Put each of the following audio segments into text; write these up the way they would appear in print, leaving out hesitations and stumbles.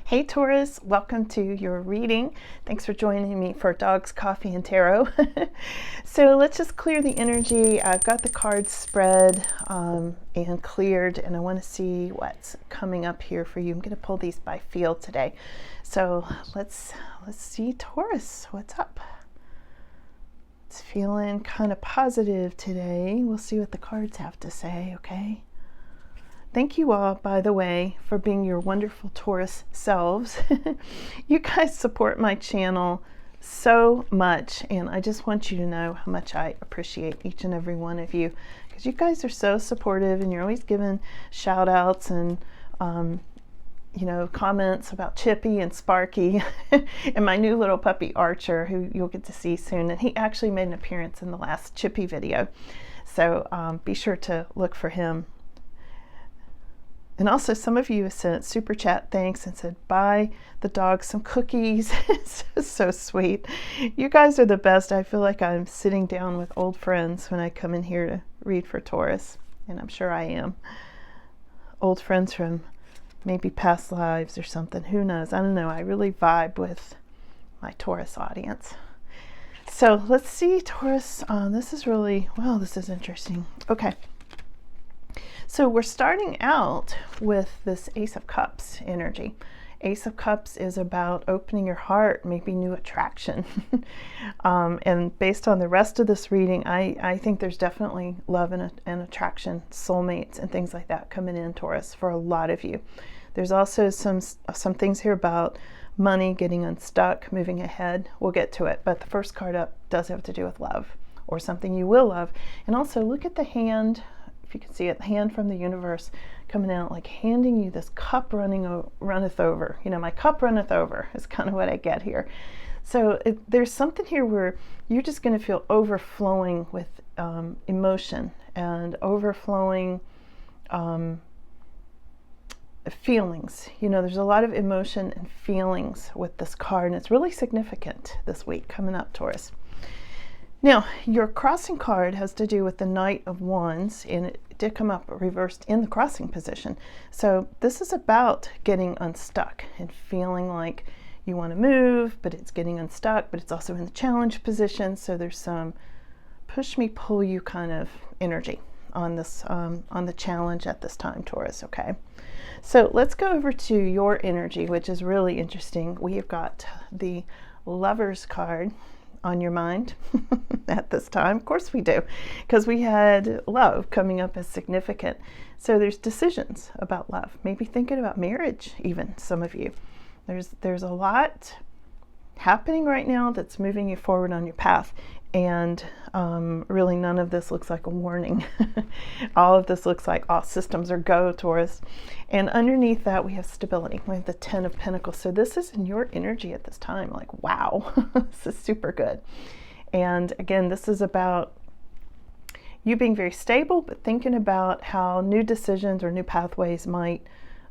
Hey Taurus, welcome to your reading. Thanks for joining me for Dogs, Coffee, and Tarot. So let's just clear the energy. I've got the cards spread and cleared, and I want to see what's coming up here for you. I'm going to pull these by feel today. So let's see Taurus, what's up? It's feeling kind of positive today. We'll see what the cards have to say, okay? Thank you all, by the way, for being your wonderful Taurus selves. You guys support my channel so much, and I just want you to know how much I appreciate each and every one of you, because you guys are so supportive, and you're always giving shout outs and comments about Chippy and Sparky and my new little puppy Archer, who you'll get to see soon. And he actually made an appearance in the last Chippy video, so be sure to look for him. And also, some of you sent super chat thanks and said, buy the dog some cookies. It's so sweet. You guys are the best. I feel like I'm sitting down with old friends when I come in here to read for Taurus. And I'm sure I am. Old friends from maybe past lives or something. Who knows? I don't know. I really vibe with my Taurus audience. So let's see, Taurus. This is really, well, this is interesting. Okay. So we're starting out with this Ace of Cups energy. Ace of Cups is about opening your heart, maybe new attraction. And based on the rest of this reading, I think there's definitely love and attraction, soulmates and things like that coming in, Taurus, for a lot of you. There's also some things here about money, getting unstuck, moving ahead. We'll get to it. But the first card up does have to do with love, or something you will love. And also look at the hand. If you can see it, the hand from the universe coming out, like handing you this cup runneth over. You know, my cup runneth over is kind of what I get here. So there's something here where you're just going to feel overflowing with emotion and overflowing feelings. You know, there's a lot of emotion and feelings with this card, and it's really significant this week coming up, Taurus. Now, your crossing card has to do with the Knight of Wands, and it did come up reversed in the crossing position. So this is about getting unstuck and feeling like you want to move, but it's getting unstuck, but it's also in the challenge position. So there's some push me, pull you kind of energy on this, on the challenge at this time, Taurus, okay? So let's go over to your energy, which is really interesting. We have got the Lovers card on your mind at this time. Of course we do, because we had love coming up as significant. So there's decisions about love, maybe thinking about marriage, even some of you. There's a lot happening right now that's moving you forward on your path, and really none of this looks like a warning. All of this looks like all systems are go, Taurus. And underneath that we have stability. We have the 10 of Pentacles. So this is in your energy at this time. Like, wow, this is super good. And again, this is about you being very stable, but thinking about how new decisions or new pathways might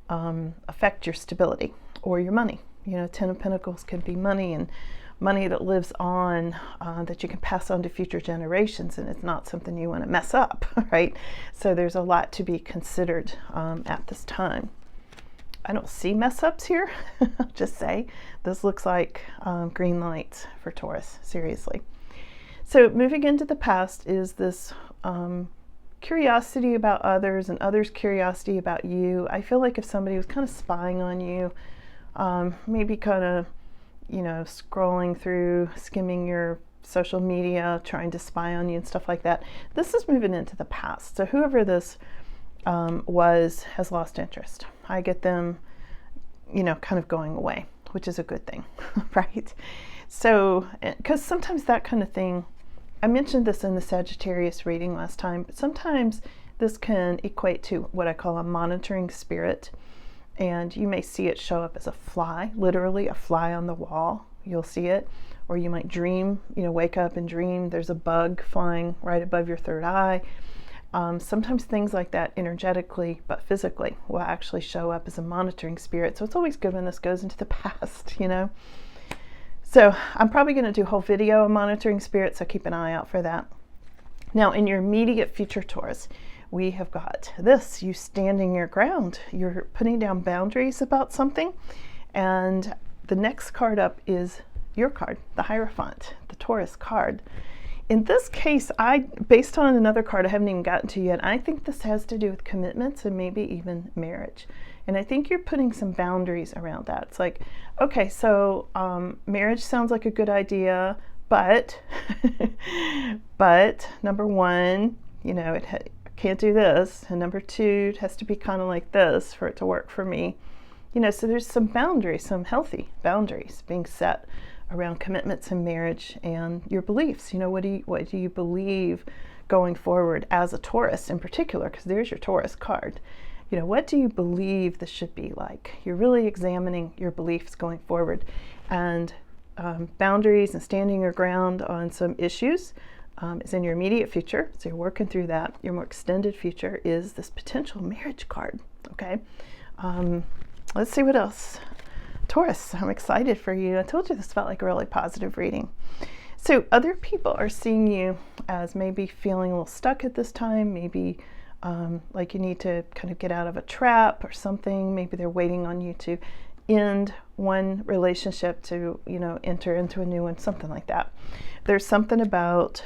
affect your stability or your money. You know, 10 of Pentacles can be money, and money that lives on, that you can pass on to future generations, and it's not something you want to mess up, right? So there's a lot to be considered at this time. I don't see mess ups here. I'll just say this looks like green lights for Taurus, seriously. So moving into the past is this curiosity about others and others' curiosity about you. I feel like if somebody was kind of spying on you, maybe kind of, you know, scrolling through, skimming your social media, trying to spy on you and stuff like that. This is moving into the past. So whoever this was has lost interest. I get them, you know, kind of going away, which is a good thing, right? So, because sometimes that kind of thing, I mentioned this in the Sagittarius reading last time, but sometimes this can equate to what I call a monitoring spirit. And you may see it show up as a fly, literally a fly on the wall. You'll see it. Or you might dream, you know, wake up and dream there's a bug flying right above your third eye. Sometimes things like that energetically, but physically, will actually show up as a monitoring spirit. So it's always good when this goes into the past, you know. So I'm probably going to do a whole video on monitoring spirits, so keep an eye out for that. Now, in your immediate future, Taurus, we have got this, you standing your ground. You're putting down boundaries about something, And the next card up is your card, the Hierophant, the Taurus card. In this case, based on another card I haven't even gotten to yet, I think this has to do with commitments and maybe even marriage. And I think you're putting some boundaries around that. It's like, okay, so marriage sounds like a good idea, but but number one, you know, I can't do this, and number two, it has to be kind of like this for it to work for me. You know, so there's some boundaries, some healthy boundaries being set around commitments in marriage and your beliefs. You know, what do you believe going forward as a Taurus in particular, because there's your Taurus card. You know, what do you believe this should be like? You're really examining your beliefs going forward, and boundaries and standing your ground on some issues is in your immediate future. So you're working through that. Your more extended future is this potential marriage card. Okay. Let's see what else. Taurus, I'm excited for you. I told you this felt like a really positive reading. So other people are seeing you as maybe feeling a little stuck at this time, maybe like you need to kind of get out of a trap or something. Maybe they're waiting on you to end one relationship to, you know, enter into a new one, something like that. There's something about,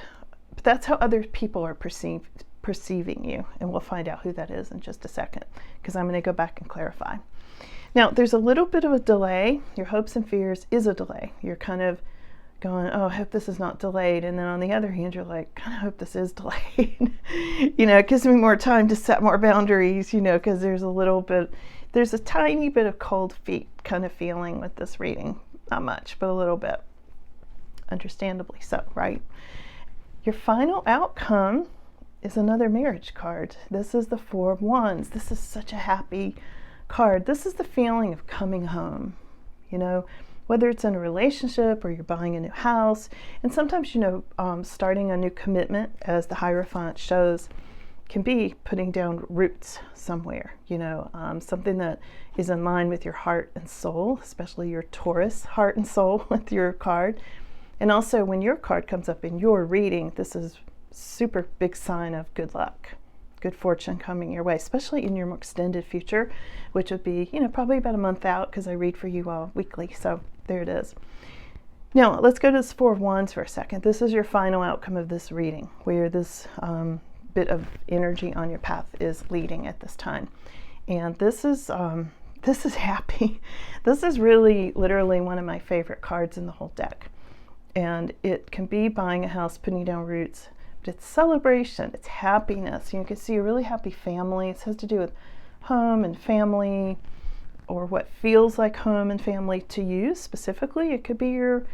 but that's how other people are perceiving you, and we'll find out who that is in just a second, because I'm going to go back and clarify. Now, there's a little bit of a delay. Your hopes and fears is a delay. You're kind of going, oh, I hope this is not delayed. And then on the other hand, you're like, kind of hope this is delayed. You know, it gives me more time to set more boundaries, you know, because there's a tiny bit of cold feet kind of feeling with this reading. Not much, but a little bit. Understandably so, right? Your final outcome is another marriage card. This is the Four of Wands. This is such a happy card. This is the feeling of coming home, you know, whether it's in a relationship or you're buying a new house. And sometimes, you know, starting a new commitment, as the Hierophant shows, can be putting down roots somewhere, you know, something that is in line with your heart and soul, especially your Taurus heart and soul with your card. And also when your card comes up in your reading, this is super big sign of good luck, good fortune coming your way, especially in your more extended future, which would be, you know, probably about a month out, because I read for you all weekly. So there it is. Now let's go to this Four of Wands for a second. This is your final outcome of this reading, where this bit of energy on your path is leading at this time. And this is happy. This is really literally one of my favorite cards in the whole deck. And it can be buying a house, putting down roots, but it's celebration, it's happiness. You can see a really happy family. It has to do with home and family, or what feels like home and family to you specifically. It could be your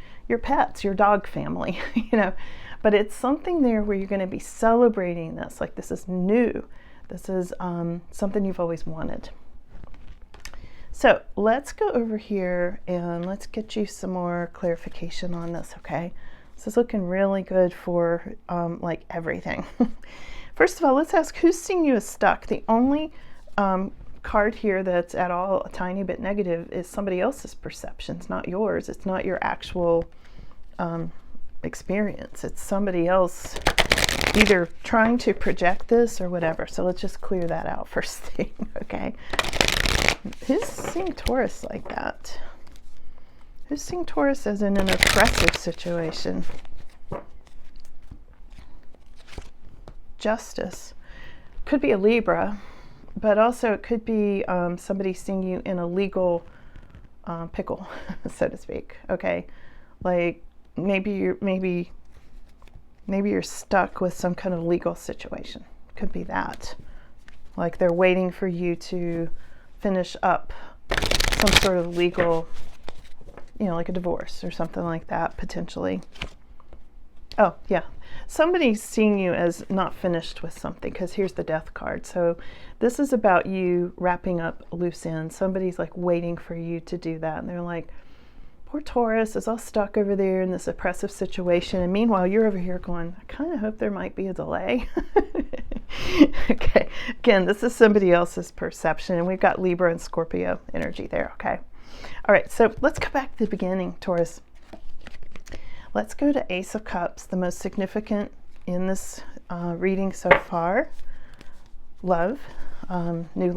pets, your dog family, you know, but it's something there where you're going to be celebrating this, like this is new. This is something you've always wanted. So let's go over here and let's get you some more clarification on this, okay? This is looking really good for like everything. First of all, let's ask, who's seeing you as stuck? The only card here that's at all a tiny bit negative is somebody else's perceptions, not yours. It's not your actual experience. It's somebody else either trying to project this or whatever. So let's just clear that out first thing, okay? Who's seeing Taurus like that? Who's seeing Taurus as in an oppressive situation? Justice. Could be a Libra, but also it could be somebody seeing you in a legal pickle, so to speak. Okay, like maybe you're stuck with some kind of legal situation. Could be that. Like they're waiting for you to finish up some sort of legal, you know, like a divorce or something like that, potentially. Oh, yeah. Somebody's seeing you as not finished with something, because here's the Death card. So this is about you wrapping up loose ends. Somebody's like waiting for you to do that. And they're like, poor Taurus is all stuck over there in this oppressive situation. And meanwhile, you're over here going, I kind of hope there might be a delay. Okay. Again, this is somebody else's perception. And we've got Libra and Scorpio energy there. Okay. All right. So let's go back to the beginning, Taurus. Let's go to Ace of Cups, the most significant in this reading so far. Love, new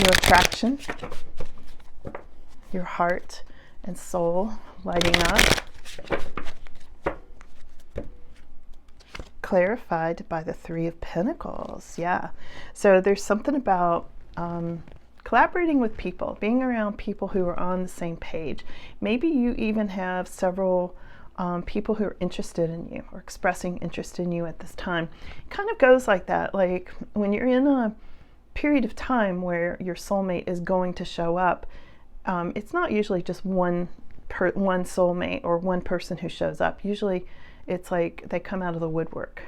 attraction. your heart and soul lighting up. Clarified by the Three of Pentacles. Yeah. So there's something about collaborating with people, being around people who are on the same page. Maybe you even have several people who are interested in you or expressing interest in you at this time. It kind of goes like that. Like when you're in a period of time where your soulmate is going to show up, it's not usually just one soulmate or one person who shows up. Usually it's like they come out of the woodwork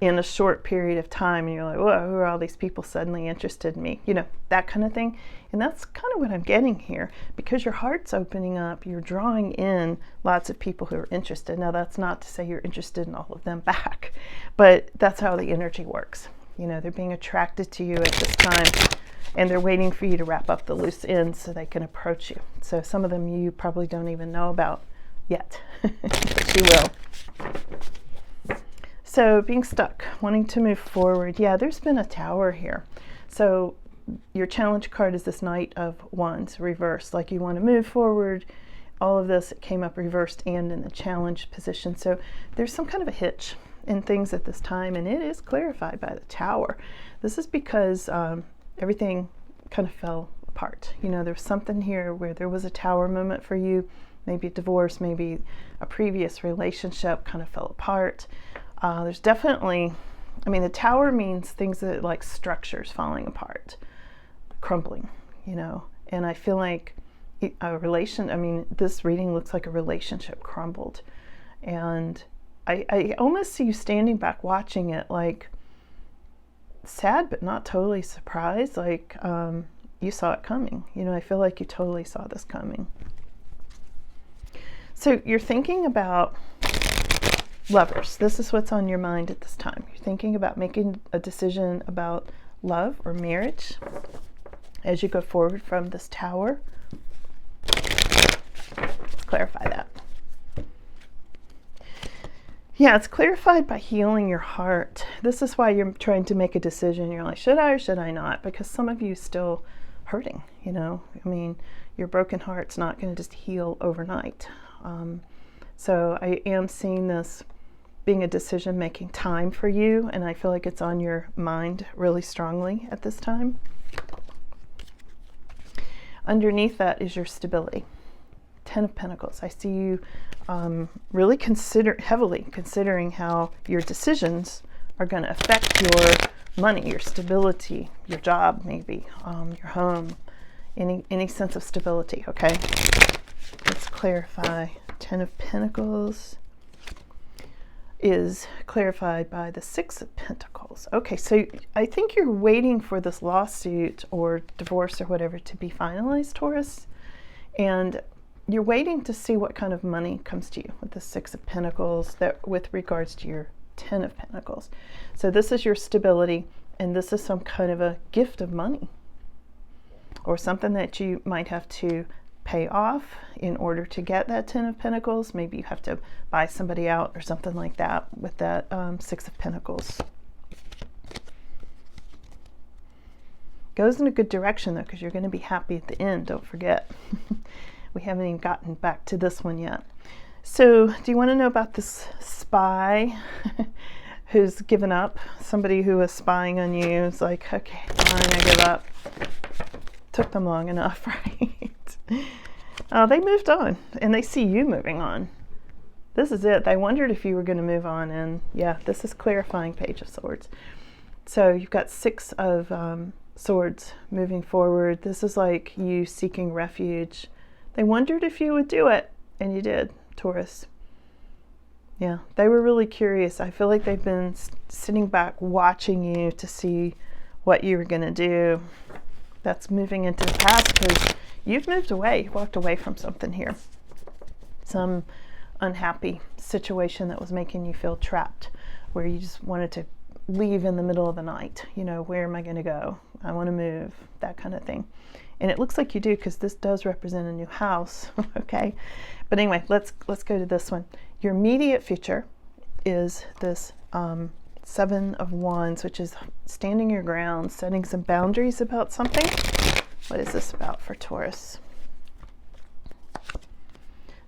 in a short period of time, and you're like, whoa, who are all these people suddenly interested in me? You know, that kind of thing. And that's kind of what I'm getting here. Because your heart's opening up, you're drawing in lots of people who are interested. Now, that's not to say you're interested in all of them back, but that's how the energy works. You know, they're being attracted to you at this time, and they're waiting for you to wrap up the loose ends so they can approach you. So some of them you probably don't even know about yet, but you will. So being stuck, wanting to move forward. Yeah, there's been a Tower here. So your challenge card is this Knight of Wands reversed, like you want to move forward. All of this came up reversed and in the challenge position. So there's some kind of a hitch in things at this time, and it is clarified by the Tower. This is because everything kind of fell apart. You know, there's something here where there was a Tower moment for you, maybe a divorce, maybe a previous relationship kind of fell apart. There's definitely, I mean, the Tower means things that like structures falling apart, crumbling, you know, and I feel like this reading looks like a relationship crumbled. And I almost see you standing back watching it, like sad, but not totally surprised. Like you saw it coming. You know, I feel like you totally saw this coming. So you're thinking about lovers. This is what's on your mind at this time. You're thinking about making a decision about love or marriage as you go forward from this Tower. Let's clarify that. Yeah, it's clarified by healing your heart. This is why you're trying to make a decision. You're like, should I or should I not? Because some of you are still hurting, you know. I mean, your broken heart's not going to just heal overnight. So I am seeing this being a decision-making time for you, and I feel like it's on your mind really strongly at this time. Underneath that is your stability. Ten of Pentacles. I see you really heavily considering how your decisions are going to affect your money, your stability, your job, maybe your home, any sense of stability. Okay, let's clarify. Ten of Pentacles is clarified by the Six of Pentacles. Okay, so I think you're waiting for this lawsuit or divorce or whatever to be finalized, Taurus, and you're waiting to see what kind of money comes to you with the Six of Pentacles that with regards to your Ten of Pentacles. So this is your stability, and this is some kind of a gift of money or something that you might have to pay off in order to get that Ten of Pentacles. Maybe you have to buy somebody out or something like that with that Six of Pentacles. Goes in a good direction though, because you're going to be happy at the end, don't forget. We haven't even gotten back to this one yet. So do you want to know about this spy who's given up? Somebody who was spying on you is like, okay, fine, I give up. Took them long enough, right? They moved on, and they see you moving on. This is it. They wondered if you were going to move on, and yeah, this is clarifying Page of Swords. So you've got Six of Swords moving forward. This is like you seeking refuge. They wondered if you would do it, and you did, Taurus. Yeah, they were really curious. I feel like they've been sitting back watching you to see what you were going to do. That's moving into the past because you've moved away. You walked away from something here. Some unhappy situation that was making you feel trapped, where you just wanted to leave in the middle of the night. You know, where am I going to go? I want to move, that kind of thing. And it looks like you do, because this does represent a new house. Okay, but anyway, let's go to this one. Your immediate future is this Seven of Wands, which is standing your ground, setting some boundaries about something. What is this about for Taurus?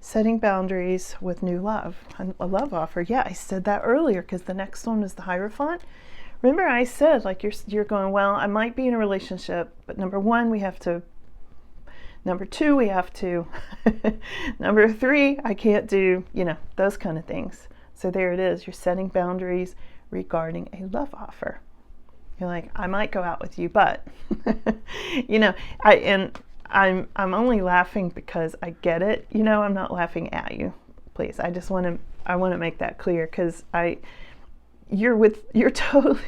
setting boundaries with new love, a love offer. Yeah, I said that earlier because the next one was the Hierophant. Remember I said, like, you're going, well, I might be in a relationship, but number one, we have to, number two, we have to, number three, I can't do, those kind of things. So there it is. You're setting boundaries regarding a love offer. You're like, I might go out with you, but, I'm only laughing because I get it. I'm not laughing at you. Please, I want to make that clear because you're totally,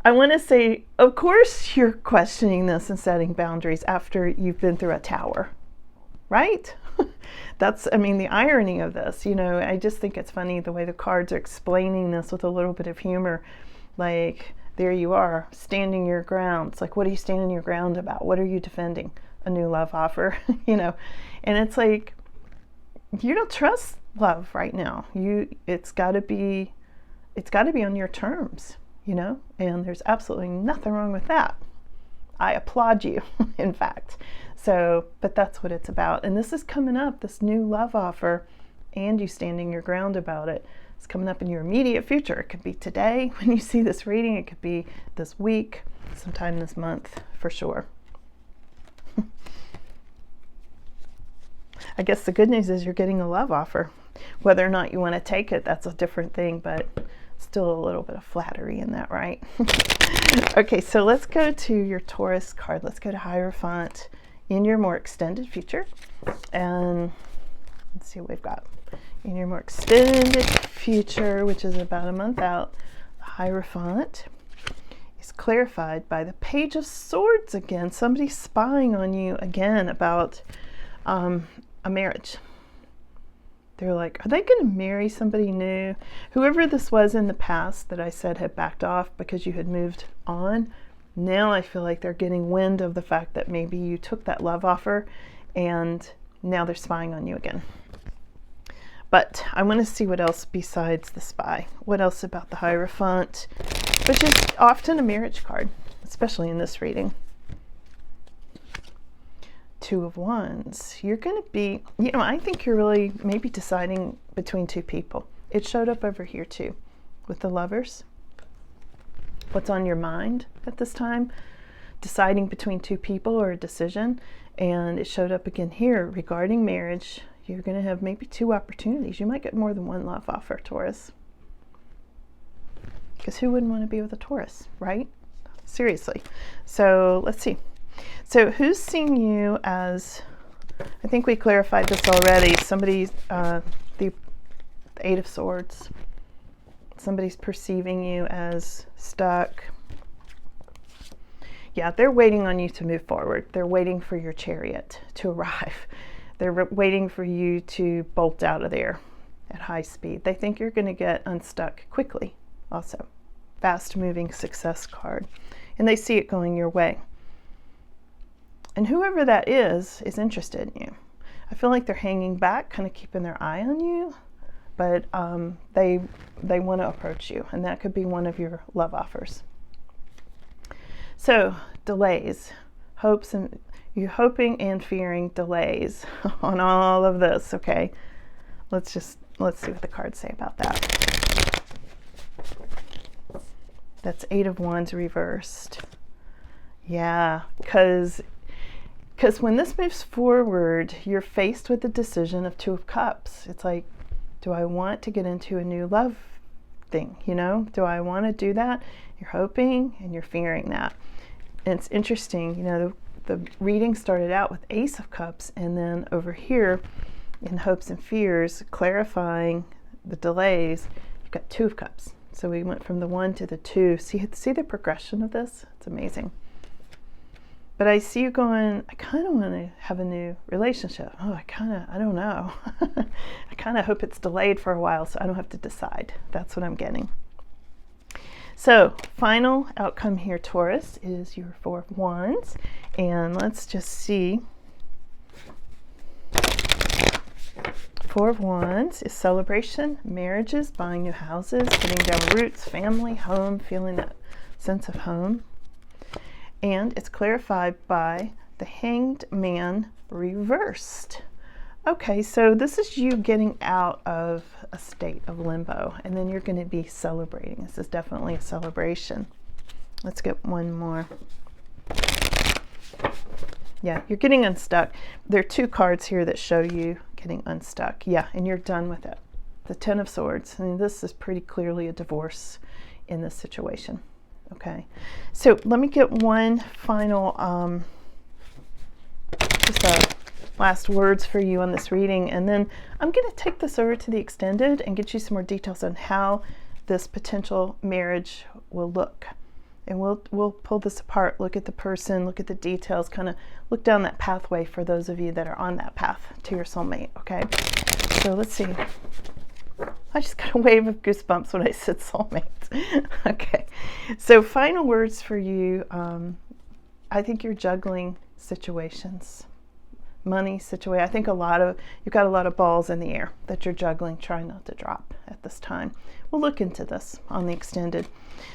I want to say, of course you're questioning this and setting boundaries after you've been through a tower, right? That's, the irony of this, I just think it's funny the way the cards are explaining this with a little bit of humor. Like, there you are, standing your ground. It's like, what are you standing your ground about? What are you defending? A new love offer, and it's like, you don't trust love right now. It's got to be on your terms, and there's absolutely nothing wrong with that. I applaud you, in fact. So, but that's what it's about. And this is coming up, this new love offer, and you standing your ground about it. It's coming up in your immediate future. It could be today when you see this reading. It could be this week, sometime this month, for sure. I guess the good news is you're getting a love offer. Whether or not you want to take it, that's a different thing, but still a little bit of flattery in that, right? Okay, so let's go to your Taurus card. Let's go to Hierophant in your more extended future. And let's see what we've got. In your more extended future, which is about a month out, the Hierophant is clarified by the Page of Swords again. Somebody's spying on you again about a marriage. They're like, are they going to marry somebody new? Whoever this was in the past that I said had backed off because you had moved on, now I feel like they're getting wind of the fact that maybe you took that love offer and now they're spying on you again. But I want to see what else besides the spy. What else about the Hierophant, which is often a marriage card, especially in this reading. Two of Wands. You're going to be, I think you're really maybe deciding between two people. It showed up over here too with the Lovers. What's on your mind at this time? Deciding between two people or a decision. And it showed up again here regarding marriage. You're going to have maybe two opportunities. You might get more than one love offer, Taurus. Because who wouldn't want to be with a Taurus, right? Seriously. So let's see. So who's seeing you as, I think we clarified this already, somebody's, the Eight of Swords. Somebody's perceiving you as stuck. Yeah, they're waiting on you to move forward. They're waiting for your chariot to arrive. They're waiting for you to bolt out of there at high speed. They think you're going to get unstuck quickly also. Fast moving success card. And they see it going your way. And whoever that is interested in you. I feel like they're hanging back, kind of keeping their eye on you, but they want to approach you, and that could be one of your love offers. So delays, hopes, and you're hoping and fearing delays on all of this. Okay, let's see what the cards say about that. That's Eight of Wands reversed. Yeah, because when this moves forward, you're faced with the decision of Two of Cups. It's like, do I want to get into a new love thing? Do I want to do that? You're hoping and you're fearing that. And it's interesting, the reading started out with Ace of Cups, and then over here in hopes and fears, clarifying the delays, you've got Two of Cups. So we went from the 1 to the 2. See the progression of this? It's amazing. But I see you going, I kind of want to have a new relationship. Oh, I don't know. I kind of hope it's delayed for a while so I don't have to decide. That's what I'm getting. So, final outcome here, Taurus, is your Four of Wands. And let's just see. Four of Wands is celebration, marriages, buying new houses, putting down roots, family, home, feeling that sense of home. And it's clarified by the Hanged Man reversed. Okay, so this is you getting out of a state of limbo, and then you're going to be celebrating. This is definitely a celebration. Let's get one more. Yeah, you're getting unstuck. There are two cards here that show you getting unstuck. Yeah, and you're done with it. The Ten of Swords. I mean, this is pretty clearly a divorce in this situation. Okay, so let me get one final, just last words for you on this reading, and then I'm going to take this over to the extended and get you some more details on how this potential marriage will look. And we'll pull this apart, look at the person, look at the details, kind of look down that pathway for those of you that are on that path to your soulmate, okay? So let's see. I just got a wave of goosebumps when I said soulmate. Okay, so final words for you. I think you're juggling situations, money situation. I think you've got a lot of balls in the air that you're juggling, trying not to drop at this time. We'll look into this on the extended.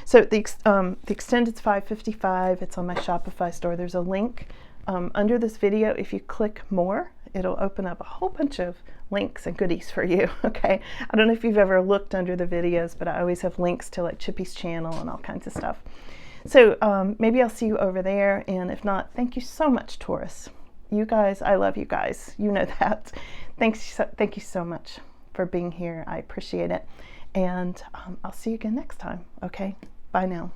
So the extended's $5.55. It's on my Shopify store. There's a link under this video. If you click more, it'll open up a whole bunch of links and goodies for you. Okay, I don't know if you've ever looked under the videos, but I always have links to like Chippy's channel and all kinds of stuff. So maybe I'll see you over there, and if not, thank you so much, Taurus. You guys, I love you guys. You know that. Thank you so much for being here. I appreciate it. And I'll see you again next time. Okay, bye now.